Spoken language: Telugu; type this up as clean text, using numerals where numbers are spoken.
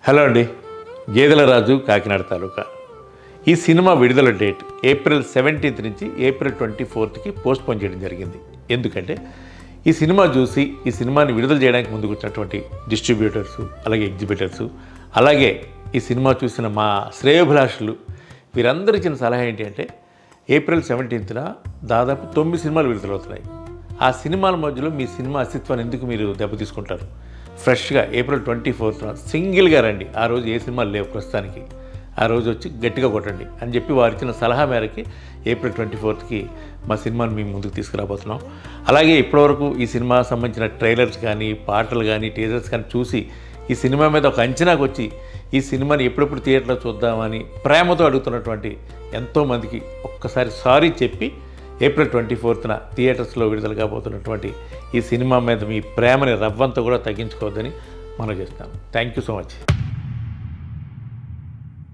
హలో అండి, గేదెల రాజు కాకినాడ తాలూకా. ఈ సినిమా విడుదల డేట్ ఏప్రిల్ 17 నుంచి ఏప్రిల్ 24కి పోస్ట్పోన్ చేయడం జరిగింది. ఎందుకంటే ఈ సినిమా చూసి ఈ సినిమాని విడుదల చేయడానికి ముందుకు వచ్చినటువంటి డిస్ట్రిబ్యూటర్సు, అలాగే ఎగ్జిబిటర్సు, అలాగే ఈ సినిమా చూసిన మా శ్రేయోభిలాషులు వీరందరూ ఇచ్చిన సలహా ఏంటి అంటే ఏప్రిల్ 17న దాదాపు 9 సినిమాలు విడుదలవుతున్నాయి. ఆ సినిమాల మధ్యలో మీ సినిమా అస్తిత్వాన్ని ఎందుకు మీరు దెబ్బతీసుకుంటారు? ఫ్రెష్గా ఏప్రిల్ 24న సింగిల్గా రండి. ఆ రోజు ఏ సినిమాలు లేవు ప్రస్తుతానికి, ఆ రోజు వచ్చి గట్టిగా కొట్టండి అని చెప్పి వారు ఇచ్చిన సలహా మేరకి ఏప్రిల్ 24కి మా సినిమాని మేము ముందుకు తీసుకురాబోతున్నాం. అలాగే ఇప్పటివరకు ఈ సినిమా సంబంధించిన ట్రైలర్స్ కానీ, పాటలు కానీ, టీజర్స్ కానీ చూసి ఈ సినిమా మీద ఒక అంచనాకు వచ్చి ఈ సినిమాని ఎప్పుడెప్పుడు థియేటర్లో చూద్దామని ప్రేమతో అడుగుతున్నటువంటి ఎంతోమందికి ఒక్కసారి సారీ చెప్పి ఏప్రిల్ 24న థియేటర్స్లో విడుదల కాబోతున్నటువంటి ఈ సినిమా మీద మీ ప్రేమని రవ్వంతా కూడా తగ్గించుకోవద్దని మనం చేస్తాం. Thank you so much.